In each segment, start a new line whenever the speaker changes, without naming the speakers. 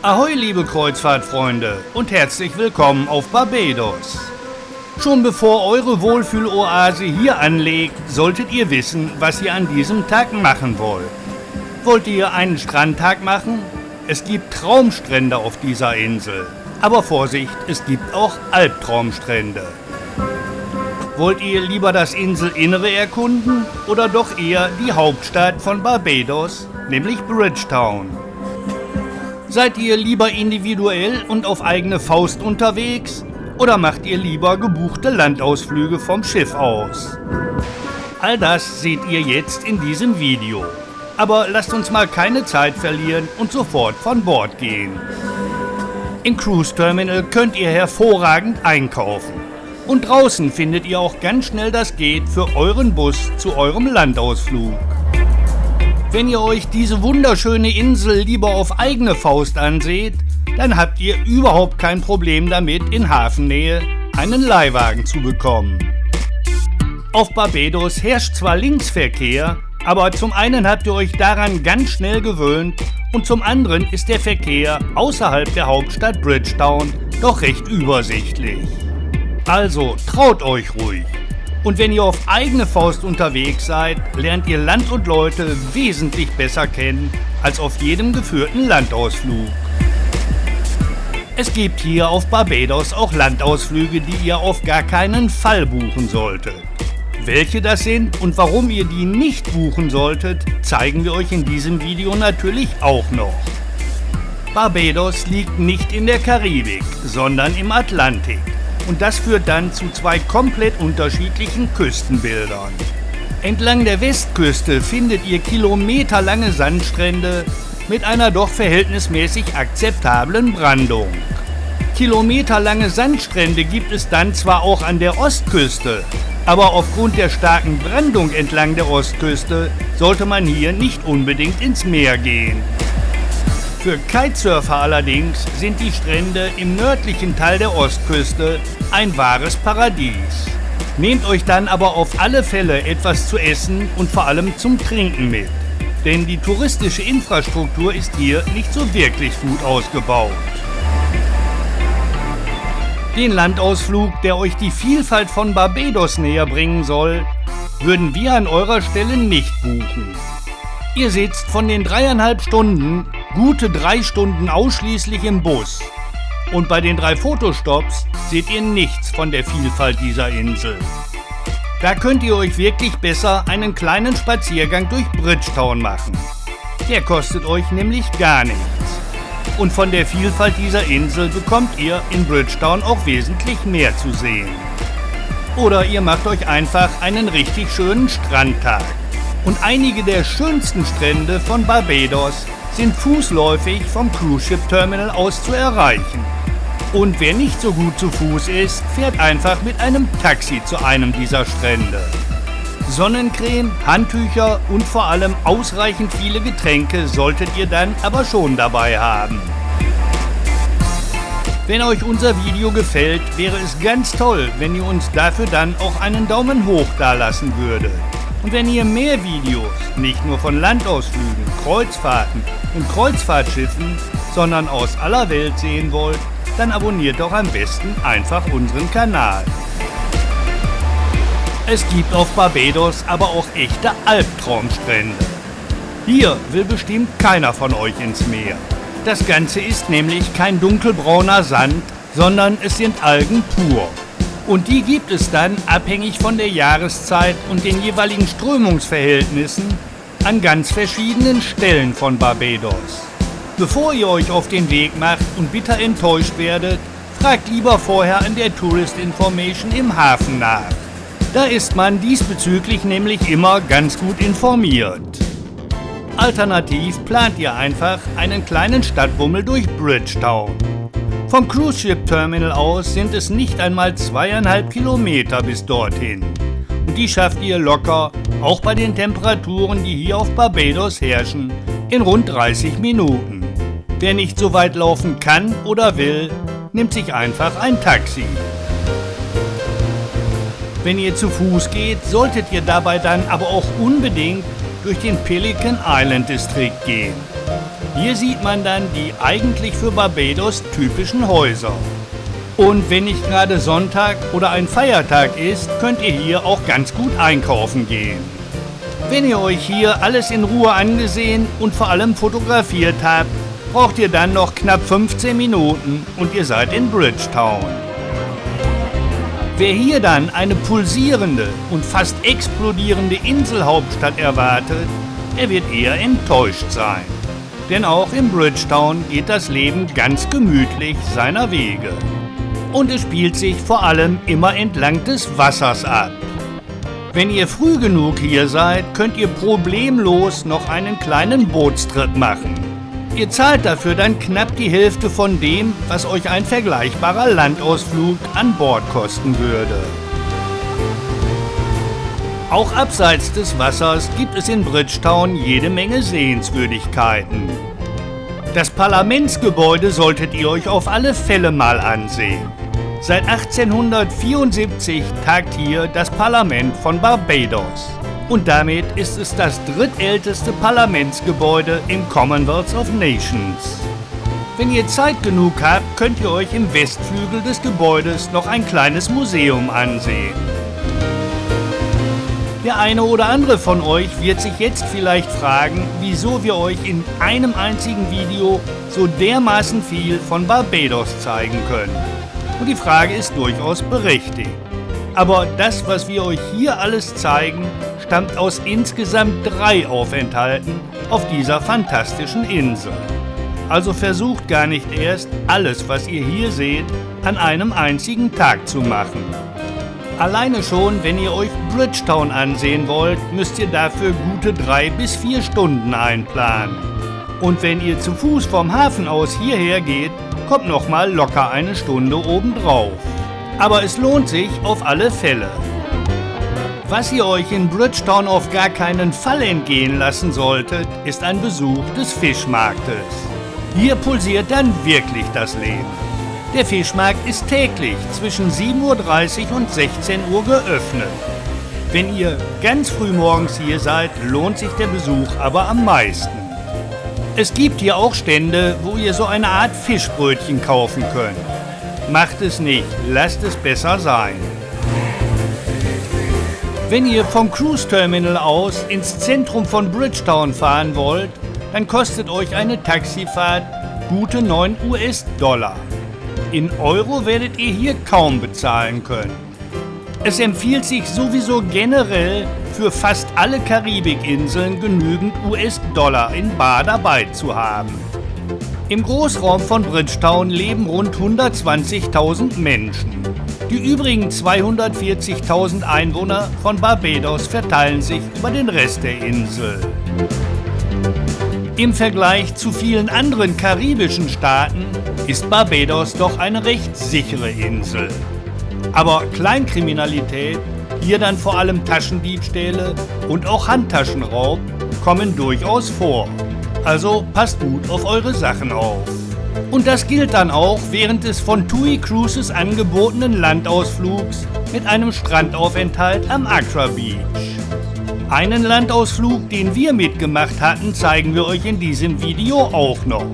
Ahoi, liebe Kreuzfahrtfreunde und herzlich willkommen auf Barbados. Schon bevor eure Wohlfühloase hier anlegt, solltet ihr wissen, was ihr an diesem Tag machen wollt. Wollt ihr einen Strandtag machen? Es gibt Traumstrände auf dieser Insel. Aber Vorsicht, es gibt auch Albtraumstrände. Wollt ihr lieber das Inselinnere erkunden oder doch eher die Hauptstadt von Barbados, nämlich Bridgetown? Seid ihr lieber individuell und auf eigene Faust unterwegs oder macht ihr lieber gebuchte Landausflüge vom Schiff aus? All das seht ihr jetzt in diesem Video. Aber lasst uns mal keine Zeit verlieren und sofort von Bord gehen. Im Cruise Terminal könnt ihr hervorragend einkaufen. Und draußen findet ihr auch ganz schnell das Gate für euren Bus zu eurem Landausflug. Wenn ihr euch diese wunderschöne Insel lieber auf eigene Faust anseht, dann habt ihr überhaupt kein Problem damit, in Hafennähe einen Leihwagen zu bekommen. Auf Barbados herrscht zwar Linksverkehr, aber zum einen habt ihr euch daran ganz schnell gewöhnt und zum anderen ist der Verkehr außerhalb der Hauptstadt Bridgetown doch recht übersichtlich. Also traut euch ruhig. Und wenn ihr auf eigene Faust unterwegs seid, lernt ihr Land und Leute wesentlich besser kennen als auf jedem geführten Landausflug. Es gibt hier auf Barbados auch Landausflüge, die ihr auf gar keinen Fall buchen solltet. Welche das sind und warum ihr die nicht buchen solltet, zeigen wir euch in diesem Video natürlich auch noch. Barbados liegt nicht in der Karibik, sondern im Atlantik. Und das führt dann zu zwei komplett unterschiedlichen Küstenbildern. Entlang der Westküste findet ihr kilometerlange Sandstrände mit einer doch verhältnismäßig akzeptablen Brandung. Kilometerlange Sandstrände gibt es dann zwar auch an der Ostküste, aber aufgrund der starken Brandung entlang der Ostküste sollte man hier nicht unbedingt ins Meer gehen. Für Kitesurfer allerdings sind die Strände im nördlichen Teil der Ostküste ein wahres Paradies. Nehmt euch dann aber auf alle Fälle etwas zu essen und vor allem zum Trinken mit. Denn die touristische Infrastruktur ist hier nicht so wirklich gut ausgebaut. Den Landausflug, der euch die Vielfalt von Barbados näher bringen soll, würden wir an eurer Stelle nicht buchen. Ihr sitzt von den 3,5 Stunden gute 3 Stunden ausschließlich im Bus. Und bei den 3 Fotostops seht ihr nichts von der Vielfalt dieser Insel. Da könnt ihr euch wirklich besser einen kleinen Spaziergang durch Bridgetown machen. Der kostet euch nämlich gar nichts. Und von der Vielfalt dieser Insel bekommt ihr in Bridgetown auch wesentlich mehr zu sehen. Oder ihr macht euch einfach einen richtig schönen Strandtag. Und einige der schönsten Strände von Barbados sind fußläufig vom Cruise Ship Terminal aus zu erreichen. Und wer nicht so gut zu Fuß ist, fährt einfach mit einem Taxi zu einem dieser Strände. Sonnencreme, Handtücher und vor allem ausreichend viele Getränke solltet ihr dann aber schon dabei haben. Wenn euch unser Video gefällt, wäre es ganz toll, wenn ihr uns dafür dann auch einen Daumen hoch dalassen würdet. Und wenn ihr mehr Videos, nicht nur von Landausflügen, Kreuzfahrten und Kreuzfahrtschiffen, sondern aus aller Welt sehen wollt, dann abonniert doch am besten einfach unseren Kanal. Es gibt auf Barbados aber auch echte Albtraumstrände. Hier will bestimmt keiner von euch ins Meer. Das Ganze ist nämlich kein dunkelbrauner Sand, sondern es sind Algen pur. Und die gibt es dann, abhängig von der Jahreszeit und den jeweiligen Strömungsverhältnissen, an ganz verschiedenen Stellen von Barbados. Bevor ihr euch auf den Weg macht und bitter enttäuscht werdet, fragt lieber vorher an der Tourist Information im Hafen nach. Da ist man diesbezüglich nämlich immer ganz gut informiert. Alternativ plant ihr einfach einen kleinen Stadtbummel durch Bridgetown. Vom Cruise Ship Terminal aus sind es nicht einmal 2,5 Kilometer bis dorthin. Und die schafft ihr locker, auch bei den Temperaturen, die hier auf Barbados herrschen, in rund 30 Minuten. Wer nicht so weit laufen kann oder will, nimmt sich einfach ein Taxi. Wenn ihr zu Fuß geht, solltet ihr dabei dann aber auch unbedingt durch den Pelican Island District gehen. Hier sieht man dann die eigentlich für Barbados typischen Häuser. Und wenn nicht gerade Sonntag oder ein Feiertag ist, könnt ihr hier auch ganz gut einkaufen gehen. Wenn ihr euch hier alles in Ruhe angesehen und vor allem fotografiert habt, braucht ihr dann noch knapp 15 Minuten und ihr seid in Bridgetown. Wer hier dann eine pulsierende und fast explodierende Inselhauptstadt erwartet, der wird eher enttäuscht sein. Denn auch in Bridgetown geht das Leben ganz gemütlich seiner Wege. Und es spielt sich vor allem immer entlang des Wassers ab. Wenn ihr früh genug hier seid, könnt ihr problemlos noch einen kleinen Bootstrip machen. Ihr zahlt dafür dann knapp die Hälfte von dem, was euch ein vergleichbarer Landausflug an Bord kosten würde. Auch abseits des Wassers gibt es in Bridgetown jede Menge Sehenswürdigkeiten. Das Parlamentsgebäude solltet ihr euch auf alle Fälle mal ansehen. Seit 1874 tagt hier das Parlament von Barbados. Und damit ist es das drittälteste Parlamentsgebäude im Commonwealth of Nations. Wenn ihr Zeit genug habt, könnt ihr euch im Westflügel des Gebäudes noch ein kleines Museum ansehen. Der eine oder andere von euch wird sich jetzt vielleicht fragen, wieso wir euch in einem einzigen Video so dermaßen viel von Barbados zeigen können. Und die Frage ist durchaus berechtigt. Aber das, was wir euch hier alles zeigen, stammt aus insgesamt 3 Aufenthalten auf dieser fantastischen Insel. Also versucht gar nicht erst, alles, was ihr hier seht, an einem einzigen Tag zu machen. Alleine schon, wenn ihr euch Bridgetown ansehen wollt, müsst ihr dafür gute 3 bis 4 Stunden einplanen. Und wenn ihr zu Fuß vom Hafen aus hierher geht, kommt nochmal locker eine Stunde obendrauf. Aber es lohnt sich auf alle Fälle. Was ihr euch in Bridgetown auf gar keinen Fall entgehen lassen solltet, ist ein Besuch des Fischmarktes. Hier pulsiert dann wirklich das Leben. Der Fischmarkt ist täglich zwischen 7:30 Uhr und 16 Uhr geöffnet. Wenn ihr ganz früh morgens hier seid, lohnt sich der Besuch aber am meisten. Es gibt hier auch Stände, wo ihr so eine Art Fischbrötchen kaufen könnt. Macht es nicht, lasst es besser sein. Wenn ihr vom Cruise Terminal aus ins Zentrum von Bridgetown fahren wollt, dann kostet euch eine Taxifahrt gute 9 US-Dollar. In Euro werdet ihr hier kaum bezahlen können. Es empfiehlt sich sowieso generell für fast alle Karibikinseln genügend US-Dollar in bar dabei zu haben. Im Großraum von Bridgetown leben rund 120.000 Menschen. Die übrigen 240.000 Einwohner von Barbados verteilen sich über den Rest der Insel. Im Vergleich zu vielen anderen karibischen Staaten ist Barbados doch eine recht sichere Insel. Aber Kleinkriminalität, hier dann vor allem Taschendiebstähle und auch Handtaschenraub, kommen durchaus vor. Also passt gut auf eure Sachen auf. Und das gilt dann auch während des von TUI Cruises angebotenen Landausflugs mit einem Strandaufenthalt am Accra Beach. Einen Landausflug, den wir mitgemacht hatten, zeigen wir euch in diesem Video auch noch.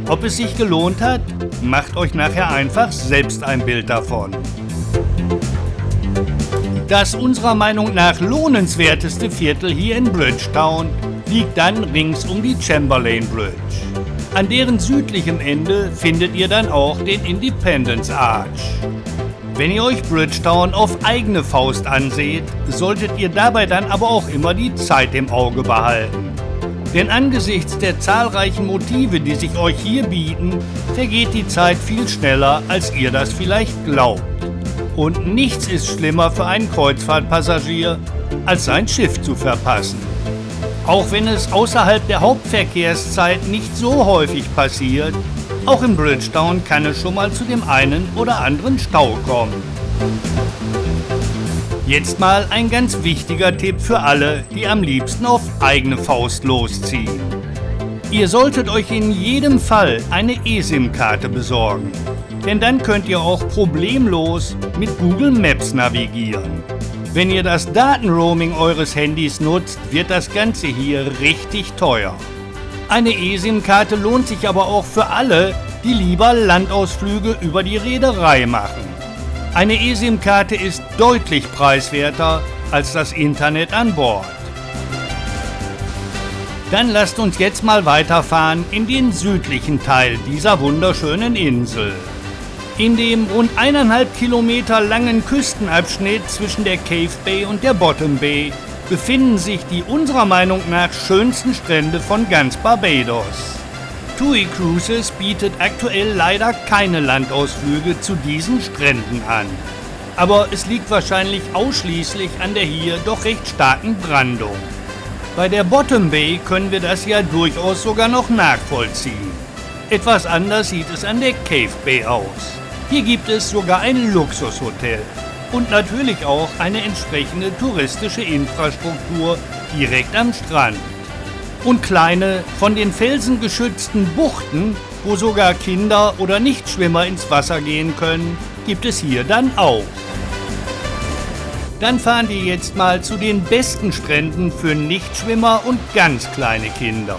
Ob es sich gelohnt hat? Macht euch nachher einfach selbst ein Bild davon. Das unserer Meinung nach lohnenswerteste Viertel hier in Bridgetown liegt dann rings um die Chamberlain Bridge. An deren südlichem Ende findet ihr dann auch den Independence Arch. Wenn ihr euch Bridgetown auf eigene Faust anseht, solltet ihr dabei dann aber auch immer die Zeit im Auge behalten. Denn angesichts der zahlreichen Motive, die sich euch hier bieten, vergeht die Zeit viel schneller, als ihr das vielleicht glaubt. Und nichts ist schlimmer für einen Kreuzfahrtpassagier, als sein Schiff zu verpassen. Auch wenn es außerhalb der Hauptverkehrszeit nicht so häufig passiert, auch in Bridgetown kann es schon mal zu dem einen oder anderen Stau kommen. Jetzt mal ein ganz wichtiger Tipp für alle, die am liebsten auf eigene Faust losziehen. Ihr solltet euch in jedem Fall eine eSIM-Karte besorgen, denn dann könnt ihr auch problemlos mit Google Maps navigieren. Wenn ihr das Datenroaming eures Handys nutzt, wird das Ganze hier richtig teuer. Eine eSIM-Karte lohnt sich aber auch für alle, die lieber Landausflüge über die Reederei machen. Eine eSIM-Karte ist deutlich preiswerter als das Internet an Bord. Dann lasst uns jetzt mal weiterfahren in den südlichen Teil dieser wunderschönen Insel. In dem rund 1,5 Kilometer langen Küstenabschnitt zwischen der Cave Bay und der Bottom Bay befinden sich die unserer Meinung nach schönsten Strände von ganz Barbados. TUI Cruises bietet aktuell leider keine Landausflüge zu diesen Stränden an. Aber es liegt wahrscheinlich ausschließlich an der hier doch recht starken Brandung. Bei der Bottom Bay können wir das ja durchaus sogar noch nachvollziehen. Etwas anders sieht es an der Cave Bay aus. Hier gibt es sogar ein Luxushotel und natürlich auch eine entsprechende touristische Infrastruktur direkt am Strand. Und kleine, von den Felsen geschützten Buchten, wo sogar Kinder oder Nichtschwimmer ins Wasser gehen können, gibt es hier dann auch. Dann fahren wir jetzt mal zu den besten Stränden für Nichtschwimmer und ganz kleine Kinder.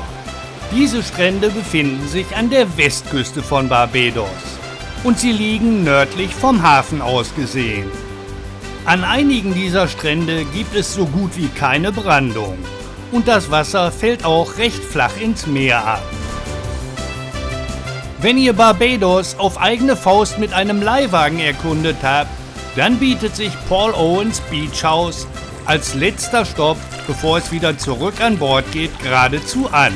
Diese Strände befinden sich an der Westküste von Barbados und sie liegen nördlich vom Hafen aus gesehen. An einigen dieser Strände gibt es so gut wie keine Brandung und das Wasser fällt auch recht flach ins Meer ab. Wenn ihr Barbados auf eigene Faust mit einem Leihwagen erkundet habt, dann bietet sich Paul Owens Beach House als letzter Stopp, bevor es wieder zurück an Bord geht, geradezu an.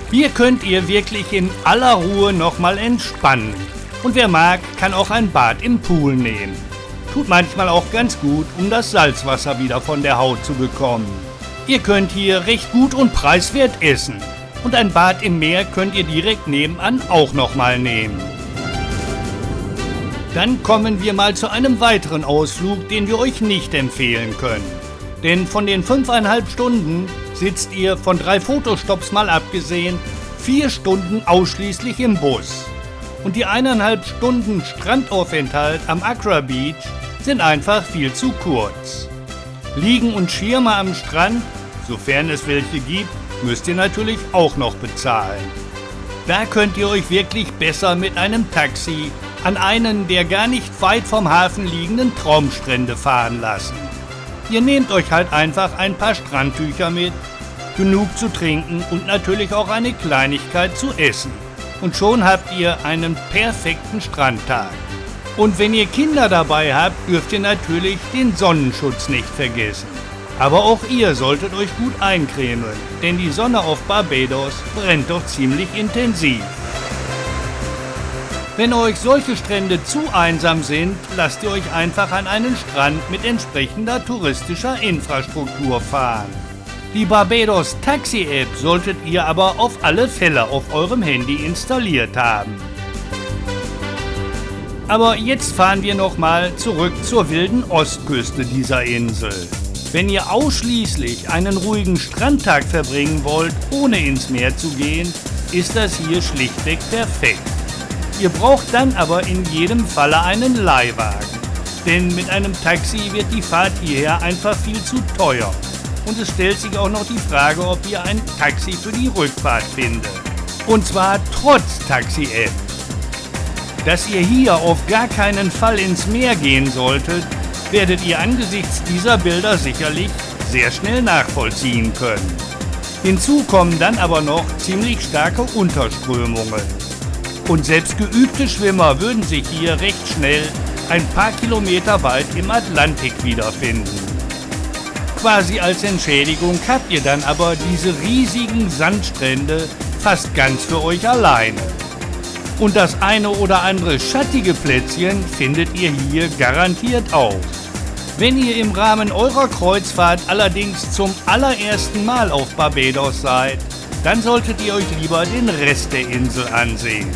Hier könnt ihr wirklich in aller Ruhe nochmal entspannen. Und wer mag, kann auch ein Bad im Pool nehmen. Tut manchmal auch ganz gut, um das Salzwasser wieder von der Haut zu bekommen. Ihr könnt hier recht gut und preiswert essen. Und ein Bad im Meer könnt ihr direkt nebenan auch nochmal nehmen. Dann kommen wir mal zu einem weiteren Ausflug, den wir euch nicht empfehlen können. Denn von den 5,5 Stunden sitzt ihr, von 3 Fotostops mal abgesehen, 4 Stunden ausschließlich im Bus. Und die 1,5 Stunden Strandaufenthalt am Accra Beach sind einfach viel zu kurz. Liegen und Schirme am Strand, sofern es welche gibt, müsst ihr natürlich auch noch bezahlen. Da könnt ihr euch wirklich besser mit einem Taxi an einen der gar nicht weit vom Hafen liegenden Traumstrände fahren lassen. Ihr nehmt euch halt einfach ein paar Strandtücher mit, genug zu trinken und natürlich auch eine Kleinigkeit zu essen. Und schon habt ihr einen perfekten Strandtag. Und wenn ihr Kinder dabei habt, dürft ihr natürlich den Sonnenschutz nicht vergessen. Aber auch ihr solltet euch gut eincremen, denn die Sonne auf Barbados brennt doch ziemlich intensiv. Wenn euch solche Strände zu einsam sind, lasst ihr euch einfach an einen Strand mit entsprechender touristischer Infrastruktur fahren. Die Barbados Taxi App solltet ihr aber auf alle Fälle auf eurem Handy installiert haben. Aber jetzt fahren wir nochmal zurück zur wilden Ostküste dieser Insel. Wenn ihr ausschließlich einen ruhigen Strandtag verbringen wollt, ohne ins Meer zu gehen, ist das hier schlichtweg perfekt. Ihr braucht dann aber in jedem Falle einen Leihwagen, denn mit einem Taxi wird die Fahrt hierher einfach viel zu teuer. Und es stellt sich auch noch die Frage, ob ihr ein Taxi für die Rückfahrt findet. Und zwar trotz Taxi-App. Dass ihr hier auf gar keinen Fall ins Meer gehen solltet, werdet ihr angesichts dieser Bilder sicherlich sehr schnell nachvollziehen können. Hinzu kommen dann aber noch ziemlich starke Unterströmungen. Und selbst geübte Schwimmer würden sich hier recht schnell ein paar Kilometer weit im Atlantik wiederfinden. Quasi als Entschädigung habt ihr dann aber diese riesigen Sandstrände fast ganz für euch alleine. Und das eine oder andere schattige Plätzchen findet ihr hier garantiert auch. Wenn ihr im Rahmen eurer Kreuzfahrt allerdings zum allerersten Mal auf Barbados seid, dann solltet ihr euch lieber den Rest der Insel ansehen.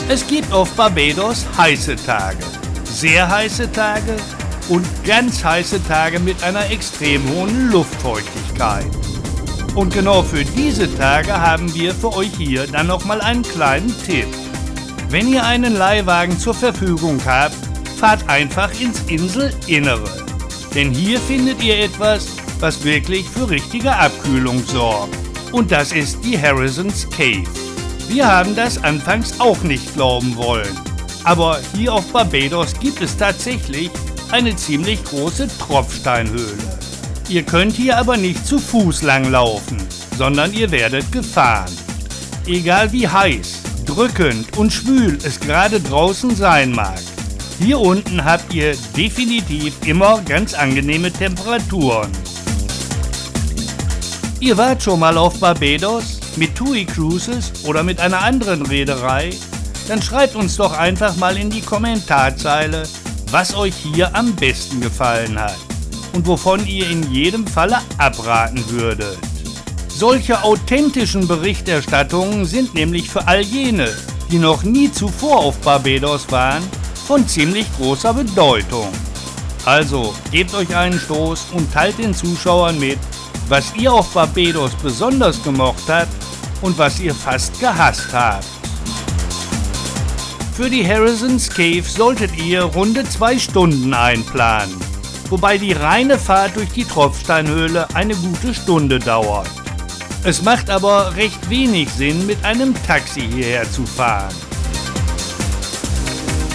Es gibt auf Barbados heiße Tage, sehr heiße Tage und ganz heiße Tage mit einer extrem hohen Luftfeuchtigkeit. Und genau für diese Tage haben wir für euch hier dann nochmal einen kleinen Tipp. Wenn ihr einen Leihwagen zur Verfügung habt, fahrt einfach ins Inselinnere. Denn hier findet ihr etwas, was wirklich für richtige Abkühlung sorgt. Und das ist die Harrison's Cave. Wir haben das anfangs auch nicht glauben wollen. Aber hier auf Barbados gibt es tatsächlich eine ziemlich große Tropfsteinhöhle. Ihr könnt hier aber nicht zu Fuß langlaufen, sondern ihr werdet gefahren. Egal wie heiß, drückend und schwül es gerade draußen sein mag, hier unten habt ihr definitiv immer ganz angenehme Temperaturen. Ihr wart schon mal auf Barbados mit TUI Cruises oder mit einer anderen Reederei? Dann schreibt uns doch einfach mal in die Kommentarzeile, was euch hier am besten gefallen hat und wovon ihr in jedem Falle abraten würdet. Solche authentischen Berichterstattungen sind nämlich für all jene, die noch nie zuvor auf Barbados waren, von ziemlich großer Bedeutung. Also gebt euch einen Stoß und teilt den Zuschauern mit, was ihr auf Barbados besonders gemocht habt und was ihr fast gehasst habt. Für die Harrison's Cave solltet ihr runde 2 Stunden einplanen, wobei die reine Fahrt durch die Tropfsteinhöhle eine gute Stunde dauert. Es macht aber recht wenig Sinn, mit einem Taxi hierher zu fahren.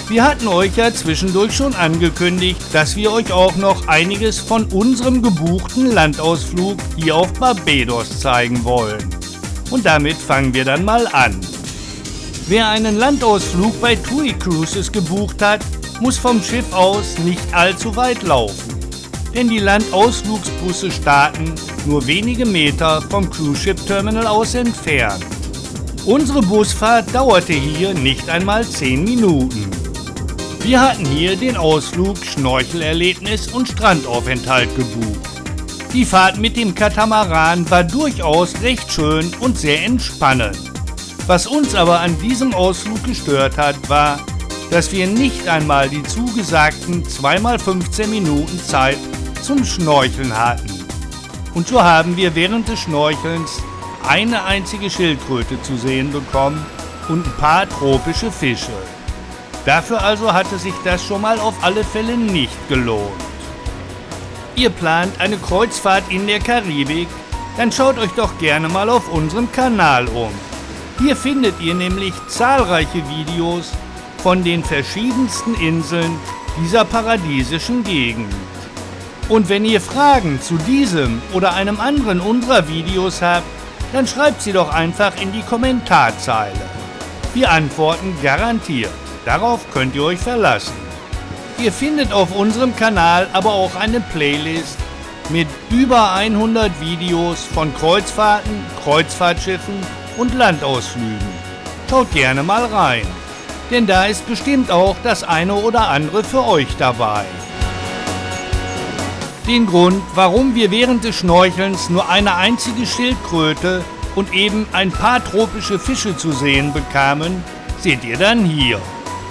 Wir hatten euch ja zwischendurch schon angekündigt, dass wir euch auch noch einiges von unserem gebuchten Landausflug hier auf Barbados zeigen wollen. Und damit fangen wir dann mal an. Wer einen Landausflug bei TUI Cruises gebucht hat, muss vom Schiff aus nicht allzu weit laufen. Denn die Landausflugsbusse starten nur wenige Meter vom Cruise Ship Terminal aus entfernt. Unsere Busfahrt dauerte hier nicht einmal 10 Minuten. Wir hatten hier den Ausflug Schnorchelerlebnis und Strandaufenthalt gebucht. Die Fahrt mit dem Katamaran war durchaus recht schön und sehr entspannend. Was uns aber an diesem Ausflug gestört hat, war, dass wir nicht einmal die zugesagten 2x15 Minuten Zeit zum Schnorcheln hatten. Und so haben wir während des Schnorchelns eine einzige Schildkröte zu sehen bekommen und ein paar tropische Fische. Dafür also hatte sich das schon mal auf alle Fälle nicht gelohnt. Ihr plant eine Kreuzfahrt in der Karibik? Dann schaut euch doch gerne mal auf unserem Kanal um. Hier findet ihr nämlich zahlreiche Videos von den verschiedensten Inseln dieser paradiesischen Gegend. Und wenn ihr Fragen zu diesem oder einem anderen unserer Videos habt, dann schreibt sie doch einfach in die Kommentarzeile. Wir antworten garantiert. Darauf könnt ihr euch verlassen. Ihr findet auf unserem Kanal aber auch eine Playlist mit über 100 Videos von Kreuzfahrten, Kreuzfahrtschiffen und Landausflügen. Schaut gerne mal rein, denn da ist bestimmt auch das eine oder andere für euch dabei. Den Grund, warum wir während des Schnorchelns nur eine einzige Schildkröte und eben ein paar tropische Fische zu sehen bekamen, seht ihr dann hier.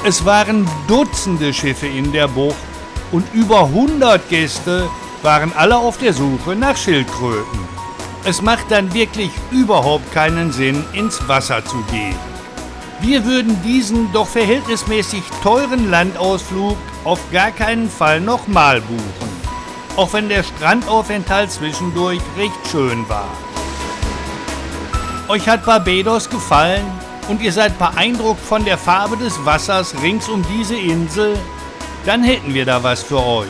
Es waren Dutzende Schiffe in der Bucht und über 100 Gäste waren alle auf der Suche nach Schildkröten. Es macht dann wirklich überhaupt keinen Sinn, ins Wasser zu gehen. Wir würden diesen doch verhältnismäßig teuren Landausflug auf gar keinen Fall nochmal buchen, auch wenn der Strandaufenthalt zwischendurch recht schön war. Euch hat Barbados gefallen? Und ihr seid beeindruckt von der Farbe des Wassers rings um diese Insel? Dann hätten wir da was für euch.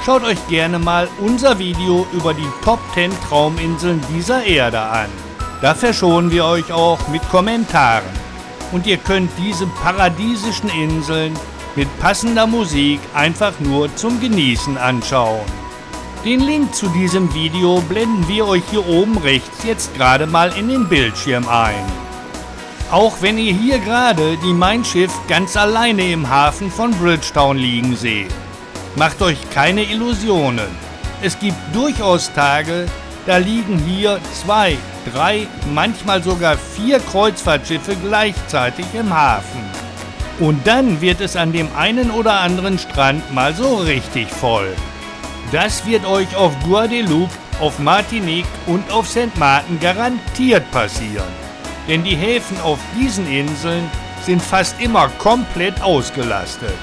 Schaut euch gerne mal unser Video über die Top 10 Trauminseln dieser Erde an. Da verschonen wir euch auch mit Kommentaren. Und ihr könnt diese paradiesischen Inseln mit passender Musik einfach nur zum Genießen anschauen. Den Link zu diesem Video blenden wir euch hier oben rechts jetzt gerade mal in den Bildschirm ein. Auch wenn ihr hier gerade die Mein Schiff ganz alleine im Hafen von Bridgetown liegen seht. Macht euch keine Illusionen. Es gibt durchaus Tage, da liegen hier 2, 3, manchmal sogar 4 Kreuzfahrtschiffe gleichzeitig im Hafen. Und dann wird es an dem einen oder anderen Strand mal so richtig voll. Das wird euch auf Guadeloupe, auf Martinique und auf St. Maarten garantiert passieren. Denn die Häfen auf diesen Inseln sind fast immer komplett ausgelastet.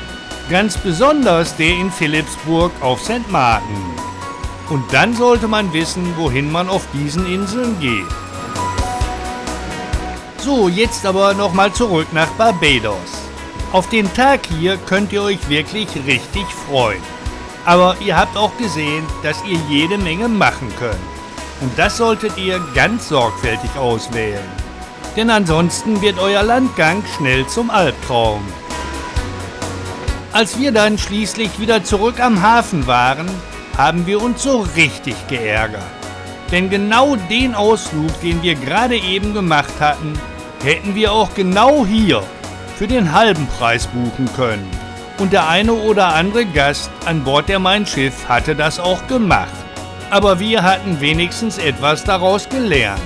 Ganz besonders der in Philippsburg auf St. Maarten. Und dann sollte man wissen, wohin man auf diesen Inseln geht. So, jetzt aber nochmal zurück nach Barbados. Auf den Tag hier könnt ihr euch wirklich richtig freuen. Aber ihr habt auch gesehen, dass ihr jede Menge machen könnt. Und das solltet ihr ganz sorgfältig auswählen. Denn ansonsten wird euer Landgang schnell zum Albtraum. Als wir dann schließlich wieder zurück am Hafen waren, haben wir uns so richtig geärgert. Denn genau den Ausflug, den wir gerade eben gemacht hatten, hätten wir auch genau hier für den halben Preis buchen können. Und der eine oder andere Gast an Bord der Mein Schiff hatte das auch gemacht. Aber wir hatten wenigstens etwas daraus gelernt.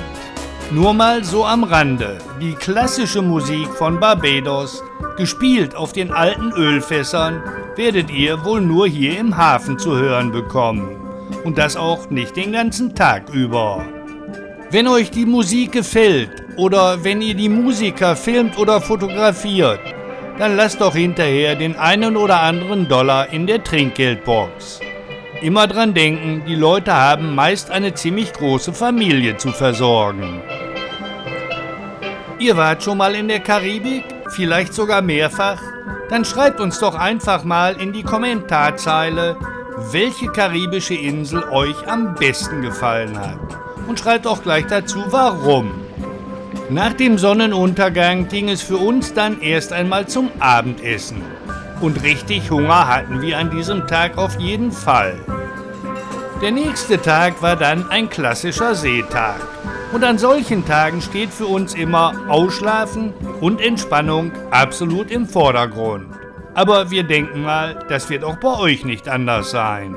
Nur mal so am Rande, die klassische Musik von Barbados, gespielt auf den alten Ölfässern, werdet ihr wohl nur hier im Hafen zu hören bekommen. Und das auch nicht den ganzen Tag über. Wenn euch die Musik gefällt oder wenn ihr die Musiker filmt oder fotografiert, dann lasst doch hinterher den einen oder anderen Dollar in der Trinkgeldbox. Immer dran denken, die Leute haben meist eine ziemlich große Familie zu versorgen. Ihr wart schon mal in der Karibik? Vielleicht sogar mehrfach? Dann schreibt uns doch einfach mal in die Kommentarzeile, welche karibische Insel euch am besten gefallen hat. Und schreibt auch gleich dazu, warum. Nach dem Sonnenuntergang ging es für uns dann erst einmal zum Abendessen. Und richtig Hunger hatten wir an diesem Tag auf jeden Fall. Der nächste Tag war dann ein klassischer Seetag. Und an solchen Tagen steht für uns immer Ausschlafen und Entspannung absolut im Vordergrund. Aber wir denken mal, das wird auch bei euch nicht anders sein.